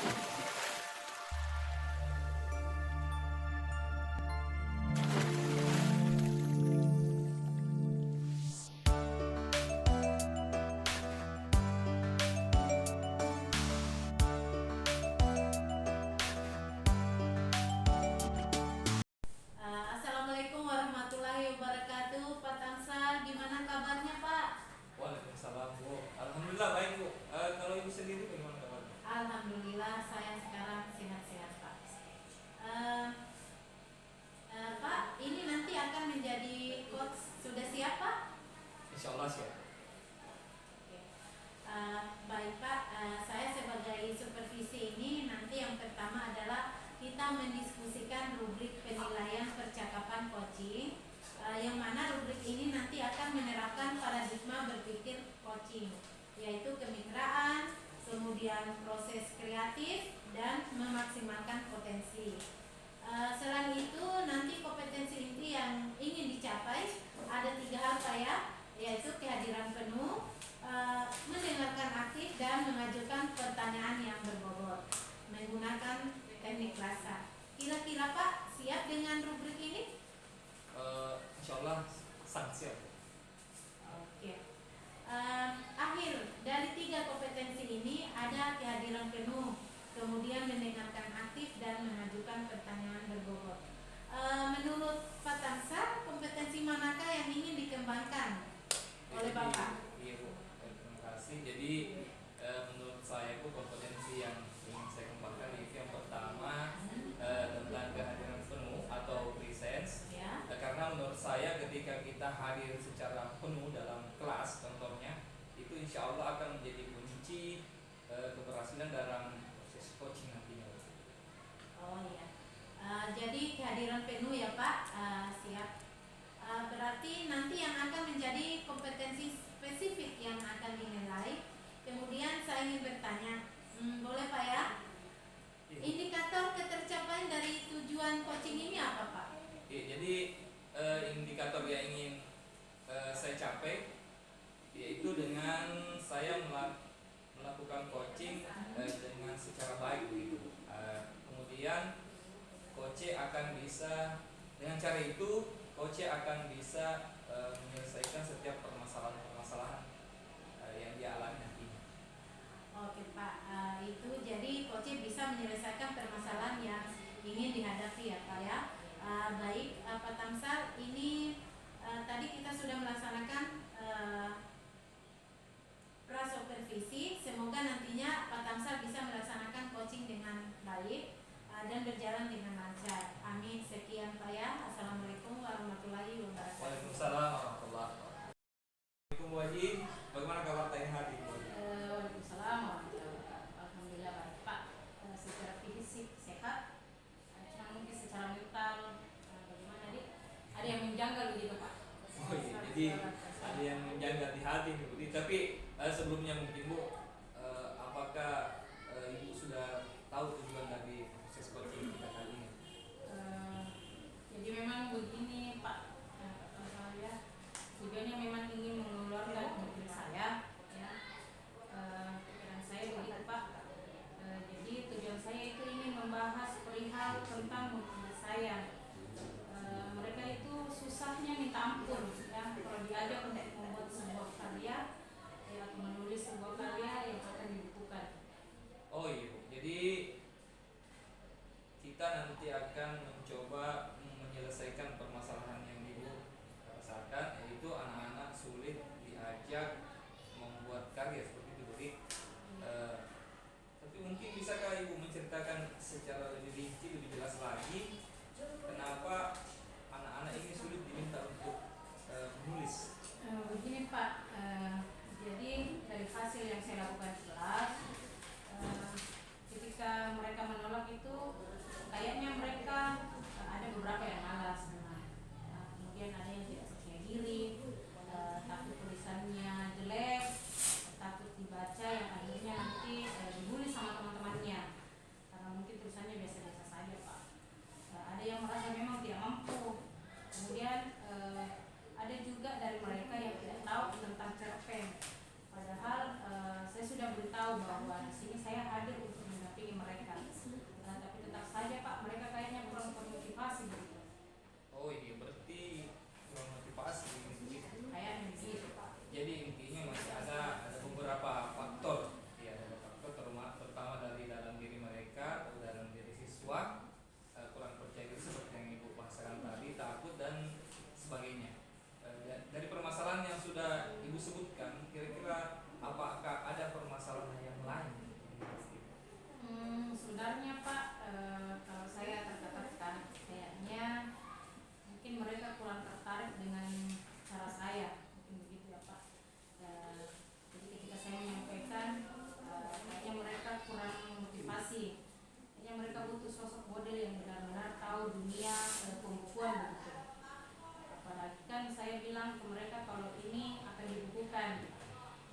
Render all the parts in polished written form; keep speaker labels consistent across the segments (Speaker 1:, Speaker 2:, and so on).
Speaker 1: Assalamualaikum warahmatullahi wabarakatuh. Pak Tamsal, gimana kabarnya Pak?
Speaker 2: Waalaikumsalam Bu. Alhamdulillah baik Bu. Kalau Ibu sendiri bagaimana kabarnya?
Speaker 1: Alhamdulillah saya sekarang sehat-sehat Pak. Eh, Pak, ini nanti akan menjadi coach, sudah siap Pak?
Speaker 2: Insya Allah siap.
Speaker 1: Oke. Baik Pak, saya sebagai supervisi ini nanti yang pertama adalah kita mendiskusikan rubrik penilaian percakapan coaching, yang mana rubrik ini nanti akan menerapkan paradigma berpikir coaching, yaitu kemitraan, kemudian proses kreatif, dan memaksimalkan potensi. Selain itu nanti kompetensi inti yang ingin dicapai ada 3 hal Pak ya, yaitu kehadiran penuh, mendengarkan aktif, dan mengajukan pertanyaan yang berbobot menggunakan teknik rasa. Kira-kira Pak siap dengan rubrik ini?
Speaker 2: Insya Allah sangat siap Bu.
Speaker 1: Oke. Akhir dari 3 kompetensi ini ada kehadiran penuh, kemudian mendengarkan aktif, dan mengajukan pertanyaan berbobot. Menurut Pak Tamsal, kompetensi manakah yang ingin dikembangkan oleh Bapak?
Speaker 2: Iya Bu. Terima kasih. Jadi menurut saya Bu, kompetensi yang ingin saya kembangkan itu yang pertama tentang kehadiran penuh atau presence.
Speaker 1: Ya.
Speaker 2: Karena menurut saya ketika kita hadir secara penuh dalam kelas contohnya, itu insya Allah akan menjadi kunci keberhasilan dalam proses coaching nantinya.
Speaker 1: Oh iya. Jadi kehadiran penuh ya Pak, siap. Berarti nanti yang akan menjadi kompetensi spesifik yang akan dinilai. Kemudian saya ingin bertanya, boleh Pak ya? Indikator ketercapaian dari tujuan coaching ini apa Pak?
Speaker 2: Jadi indikator yang ingin saya capai yaitu dengan saya melakukan coaching dengan secara baik begitu. Kemudian coach akan bisa dengan cara itu coach akan bisa menyelesaikan setiap permasalahan-permasalahan yang dia alami nantinya.
Speaker 1: Oke Pak, itu jadi coach bisa menyelesaikan permasalahan yang ingin dihadapi ya Pak ya. Baik Pak Tamsal, ini tadi kita sudah melaksanakan prasupervisi. Semoga nantinya Pak Tamsal bisa melaksanakan coaching dengan baik dan berjalan dengan lancar. Amin. Sekian Pak ya. Assalamualaikum warahmatullahi wabarakatuh.
Speaker 2: Waalaikumsalam warahmatullahi wabarakatuh. Assalamualaikum Bu Haji, bagaimana kabar Teh Hadi?
Speaker 1: Waalaikumsalam warahmatullahi wabarakatuh. Alhamdulillah baik Pak. Secara fisik sehat, cuma mungkin secara mental bagaimana nih? Ada yang menjanggal begitu Pak.
Speaker 2: Oh iya, jadi ada yang menjaga di hati nih Bu. Tapi sebelumnya mungkin Bu, apakah Ibu sudah tahu tujuan dari proses coaching kita kali ini?
Speaker 1: Jadi memang begini Pak, saya tujuannya memang ingin mengeluarkan mobil saya, ya. Pikiran saya begitu Pak. Jadi tujuan saya itu ingin membahas perihal tentang mobil saya. Mereka itu susahnya minta ampun, ya. Kalau diajak untuk membuat sebuah karya, ya, menulis sebuah karya yang akan dibukukan.
Speaker 2: Oh iya Bu, jadi kita nanti akan mencoba menyelesaikan permasalahan yang Ibu rasakan, yaitu anak-anak sulit diajak membuat karya seperti itu Bu. Tapi mungkin bisakah Ibu menceritakan secara lebih rinci, lebih jelas lagi kenapa anak-anak ini sulit diminta untuk menulis?
Speaker 1: motivasi. Hanya mereka butuh sosok model yang benar-benar tahu dunia pembukuan begitu. Apalagi kan saya bilang ke mereka kalau ini akan dibukukan.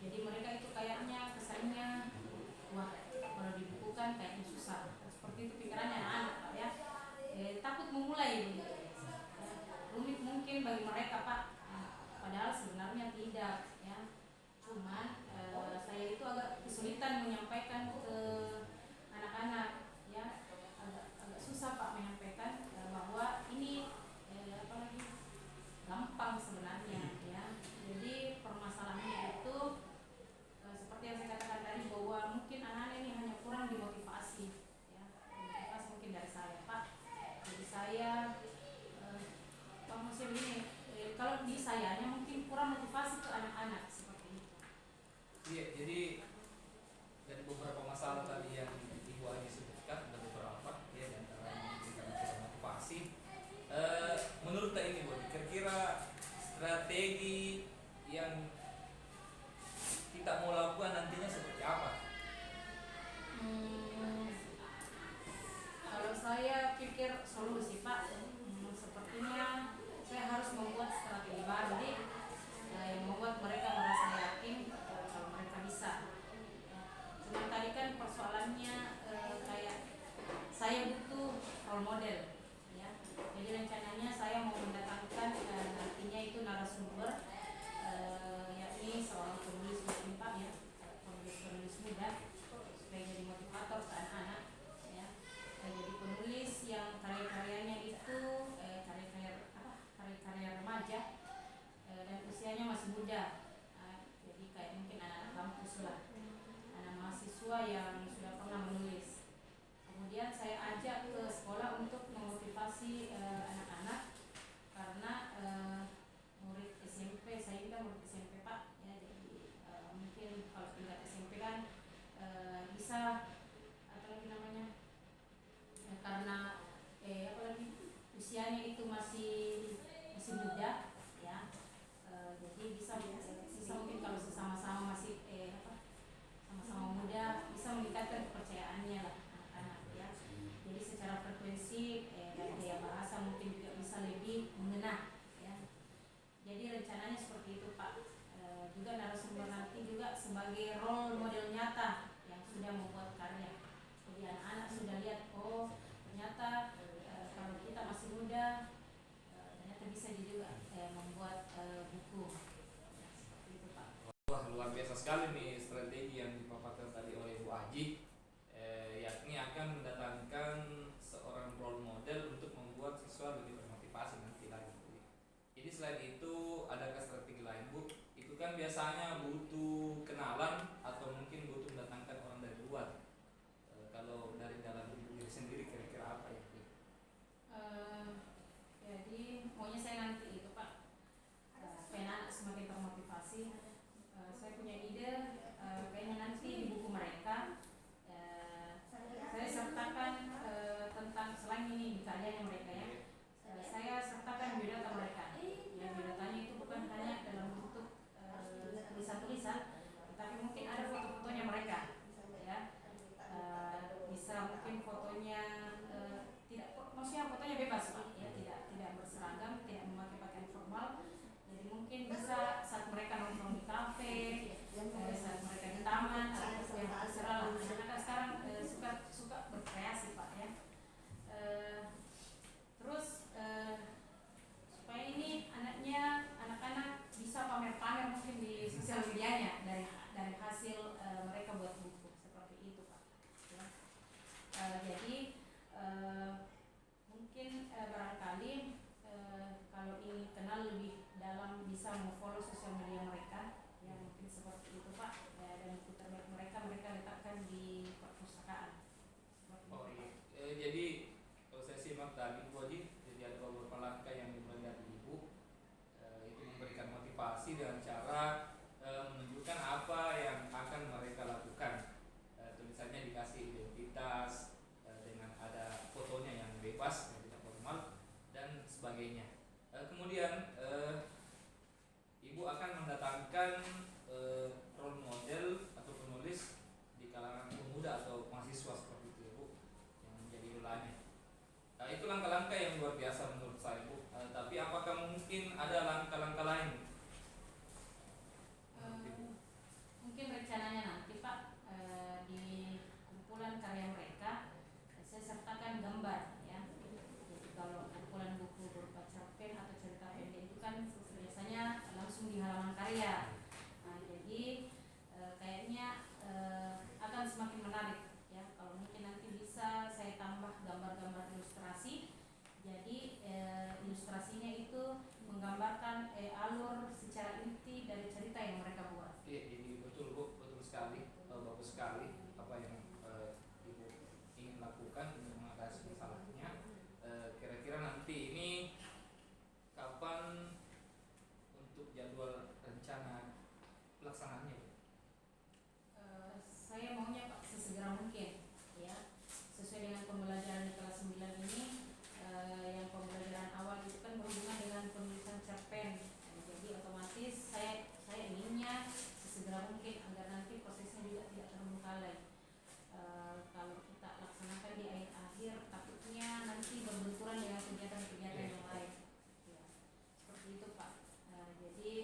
Speaker 1: Jadi mereka itu kayaknya kesannya, wah kalau dibukukan kayaknya susah. Seperti itu pikirannya anak-anak Pak ya. Takut memulai begitu. Rumit mungkin bagi mereka Pak. Padahal sebenarnya tidak ya. Cuman saya itu agak kesulitan menyampaikan ke anak-anak ya, agak susah Pak menyampaikan bahwa ini apalagi gampang sebenarnya ya. Jadi permasalahannya itu seperti yang saya katakan tadi bahwa mungkin anak-anak ini hanya kurang dimotivasi ya. Motivasi mungkin dari saya Pak. Jadi saya Pak maksudnya begini, kalau di sayanya mungkin kurang motivasi ke anak-anak seperti itu.
Speaker 2: Iya, jadi dari beberapa masalah tadi yang Ibu Aji sebutkan ada beberapa ya, di antaranya kita bicara motivasi. Menurut Kak ini Bu, kira-kira strategi yang kita mau lakukan nantinya seperti apa?
Speaker 1: Kalau saya pikir solusi Pak, sepertinya saya harus membuat strategi baru nih, yang membuat mereka merasa yakin kalau mereka bisa. Cuma tadi kan persoalannya kayak saya butuh role model ya. Jadi rencananya saya mau mendatangkan nantinya itu narasumber, yakni seorang penulis mungkin Pak ya, penulis muda supaya jadi motivator ke anak-anak ya. Jadi penulis yang karya-karyanya itu karya-karya remaja dan usianya masih muda. Jadi kayak mungkin anak-anak kampus lah, anak mahasiswa yang sudah pernah menulis. Kemudian saya ajak ke sekolah untuk memotivasi anak-anak karena murid SMP, saya juga murid SMP Pak ya. Jadi mungkin kalau tingkat SMP kan bisa apa lagi namanya, karena apalagi usianya itu masih muda ya. Jadi bisa mungkin kalau sama-sama masih sama-sama muda bisa meningkatkan kepercayaannya lah anak-anak ya. Jadi secara frekuensi dan gaya bahasa mungkin juga bisa lebih mengena ya. Jadi rencananya seperti itu Pak. Juga narasumber nanti juga sebagai role model nyata yang sudah membuat karya. Jadi anak-anak sudah lihat, oh ternyata kalau kita masih muda ternyata bisa juga membuat buku. Seperti itu Pak.
Speaker 2: Wah, luar biasa sekali nih strategi yang dipaparkan tadi oleh Bu Aji, yakni akan mendatangkan seorang role model untuk membuat siswa lebih termotivasi nanti lagi. Jadi selain itu adakah strategi lain Bu? Itu kan biasanya butuh kenalan atau mungkin butuh mendatangkan orang dari luar. Kalau dari dalam diri sendiri kira-kira apa ya?
Speaker 1: Jadi maunya saya nanti itu Pak, supaya anak semakin termotivasi. Saya punya ide, kayaknya nanti di buku mereka saya sertakan tentang selain ini di karyanya mereka ya. Saya sertakan biodata mereka. Ya, biodatanya itu bukan hanya dalam bentuk tulisan-tulisan, tetapi mungkin ada foto-fotonya mereka ya. Bisa mungkin fotonya tidak, maksudnya fotonya bebas Pak ya, tidak berseragam, tidak memakai pakaian formal. Jadi mungkin bisa saat mereka nongkrong di kafe, saat mereka di taman atau yang terserah lah. Anak-anak sekarang suka berkreasi Pak ya. Terus supaya ini anak-anak bisa pamer-pamer mungkin di sosial medianya dari hasil mereka buat buku seperti itu Pak ya. Jadi mungkin barangkali kalau ingin kenal lebih dalam bisa memfollow sosial media mereka ya, mungkin seperti itu Pak dan buku terbaik mereka letakkan di perpustakaan.
Speaker 2: Oh iya. Jadi kalau saya simak tadi Bu Aji, jadi ada beberapa langkah yang dimulai dari Ibu, itu memberikan motivasi dengan cara menunjukkan apa yang akan mereka lakukan. Tulisannya dikasih identitas dengan ada fotonya yang bebas, yang tidak formal dan sebagainya. Kemudian Ibu akan mendatangkan role model atau penulis di kalangan pemuda atau mahasiswa seperti itu. istilahnya. Itu langkah-langkah yang luar biasa menurut saya Bu. Tapi apakah mungkin ada langkah-langkah lain?
Speaker 1: Mungkin rencananya nanti Pak, di kumpulan karya mereka saya sertakan gambar ya. Jadi kalau kumpulan buku berupa cerpen atau cerita pendek itu kan biasanya langsung di halaman karya. Nah, jadi kayaknya akan semakin menarik ya kalau mungkin nanti bisa saya tambah gambar-gambar ilustrasi. Jadi ilustrasinya itu menggambarkan alur secara inti dari cerita yang mereka buat.
Speaker 2: Iya, jadi betul Bu, betul sekali, bagus sekali apa yang Ibu ingin lakukan untuk mengatasi masalahnya. Kira-kira nanti ini kapan untuk jadwal rencana pelaksanaannya Bu?
Speaker 1: Saya maunya Pak sesegera mungkin ya, sesuai dengan pembelajaran di kelas 9 ini. Yang pembelajaran awal itu kan berhubungan dengan penulisan cerpen. Jadi otomatis saya inginnya sesegera mungkin agar nanti prosesnya juga tidak terbengkalai. Kalau kita laksanakan di akhir takutnya nanti berbenturan dengan kegiatan-kegiatan yang lain ya, seperti itu Pak. Jadi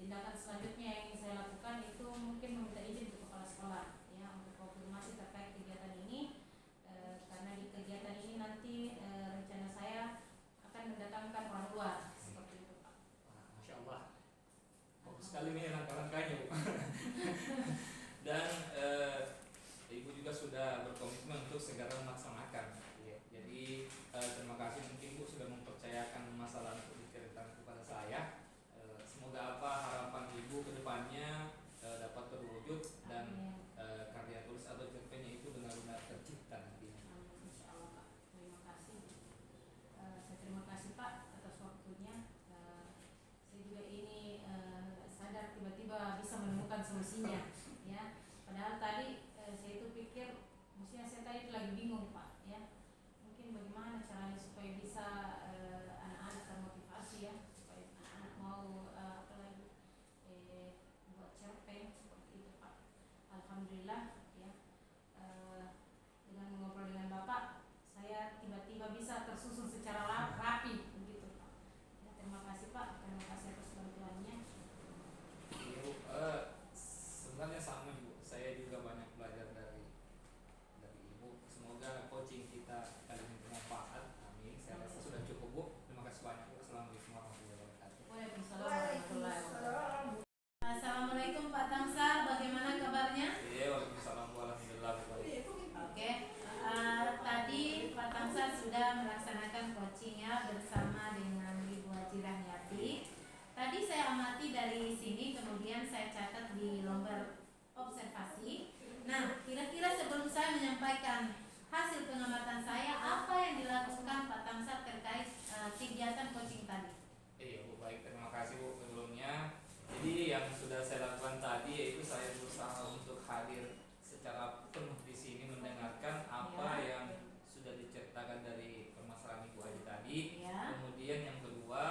Speaker 1: tindakan selanjutnya yang ingin saya lakukan itu mungkin meminta izin ke kepala sekolah ya untuk konfirmasi terkait kegiatan ini. Karena di kegiatan ini nanti rencana saya akan mendatangkan orang luar seperti itu Pak.
Speaker 2: Masya Allah, bagus sekali nih langkah-langkahnya Bu. Dan Ibu juga sudah berkomitmen untuk segera melaksanakan ya. Jadi terima kasih mungkin Bu sudah mempercayakan masalah untuk diceritakan kepada saya. Semoga apa harapan Ibu ke depannya dapat terwujud dan karya tulis atau cerpennya itu benar-benar tercipta nantinya.
Speaker 1: Insya Allah Pak. Terima kasih. Saya terima kasih Pak atas waktunya. Saya juga ini sadar tiba-tiba bisa menemukan solusinya ya. Padahal tadi saya itu pikir, maksudnya saya tadi lagi bingung Pak ya. Mungkin bagaimana caranya supaya bisa anak-anak termotivasi ya, supaya anak-anak mau buat cerpen seperti itu Pak. Alhamdulillah ya, dengan mengobrol dengan Bapak saya tiba-tiba bisa tersusun secara rapi begitu Pak ya, terima kasih Pak, terima kasih atas bantuannya.
Speaker 2: Iya Bu, sebenarnya sama Bu, saya juga banyak belajar dari Ibu. Semoga coaching kita kali ini bermanfaat. Amin. Saya rasa sudah cukup Bu. Terima kasih banyak Bu. Assalamualaikum warahmatullahi wabarakatuh.
Speaker 1: Waalaikumsalam warahmatullahi wabarakatuh. Assalamualaikum Pak Tamsar, bagaimana kabarnya?
Speaker 2: Iya, waalaikumsalam warahmatullahi wabarakatuh.
Speaker 1: Oke, tadi Pak Tamsar sudah melaksanakan coachingnya bersama dengan Ibu Haji Rahmiati. Tadi saya amati dari sini, kemudian saya catat di lembar observasi. Nah, kira-kira sebelum saya menyampaikan hasil pengamatan saya, apa yang dilakukan Pak Tamsar terkait kegiatan coaching tadi?
Speaker 2: Iya Bu, baik, terima kasih Bu sebelumnya. Jadi yang sudah saya lakukan tadi yaitu saya berusaha untuk hadir secara penuh di sini mendengarkan apa yang sudah diceritakan dari permasalahan Ibu Haji tadi.
Speaker 1: Ya.
Speaker 2: Kemudian yang kedua,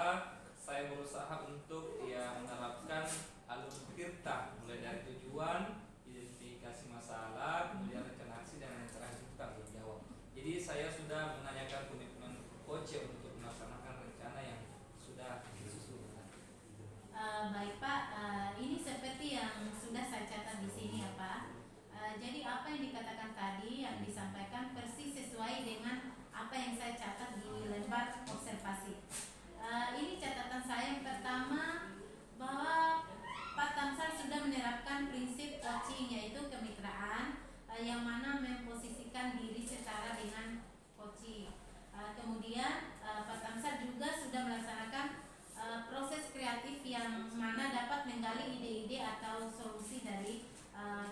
Speaker 2: saya berusaha untuk menerapkan alur tirta mulai dari tujuan, identifikasi masalah, kemudian rencana aksi dan yang terakhir itu tanggung jawab. Jadi saya sudah menanyakan komitmen coach untuk melaksanakan rencana yang sudah disusun.
Speaker 1: Baik Pak, ini seperti yang sudah saya catat di sini ya Pak. Jadi apa yang dikatakan tadi yang disampaikan persis sesuai dengan apa yang saya catat di lembar observasi. Ini catatan saya yang pertama, bahwa Pak Tamsar sudah menerapkan prinsip coaching yaitu kemitraan, yang mana memposisikan diri setara dengan coaching. Kemudian Pak Tamsar juga sudah melaksanakan proses kreatif yang mana dapat menggali ide-ide atau solusi dari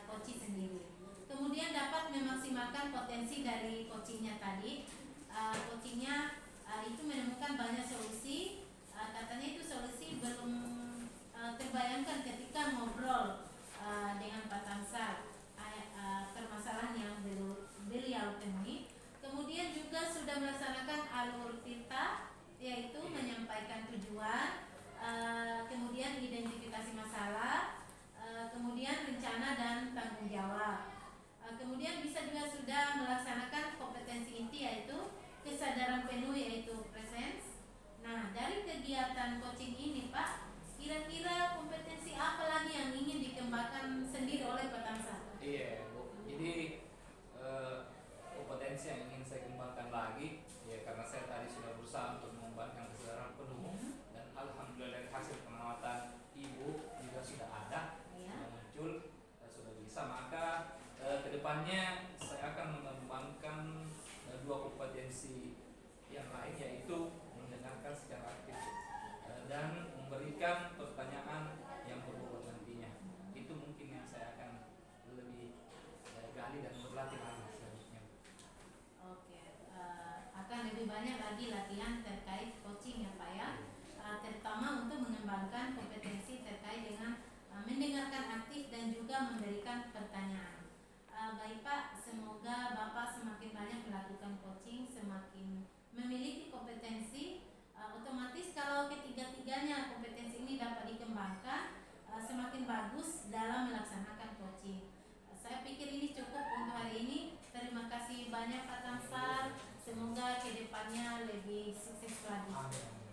Speaker 1: coaching sendiri. Kemudian dapat memaksimalkan potensi dari coachingnya tadi. Coachingnya itu menemukan banyak solusi. Katanya itu solusi belum terbayangkan ketika ngobrol dengan Pak Tamsar permasalahan yang beliau temui. Kemudian juga sudah melaksanakan alur tirta, yaitu menyampaikan tujuan, kemudian identifikasi masalah, kemudian rencana dan tanggung jawab. Kemudian bisa juga sudah melaksanakan
Speaker 2: kedepannya saya akan mengembangkan dua kompetensi yang lain, yaitu mendengarkan secara aktif dan memberikan pertanyaan yang berbobot nantinya. Itu mungkin yang saya akan lebih gali dan berlatih lagi selanjutnya.
Speaker 1: Oke, akan lebih banyak lagi latihan terkait coaching ya Pak ya, terutama untuk mengembangkan kompetensi terkait dengan mendengarkan aktif dan juga memberikan pertanyaan. Baik Pak, semoga Bapak semakin banyak melakukan coaching, semakin memiliki kompetensi. Otomatis kalau ketiga-tiganya kompetensi ini dapat dikembangkan, semakin bagus dalam melaksanakan coaching. Saya pikir ini cukup untuk hari ini. Terima kasih banyak Pak Tansar. Semoga kedepannya lebih sukses lagi.
Speaker 2: Amin.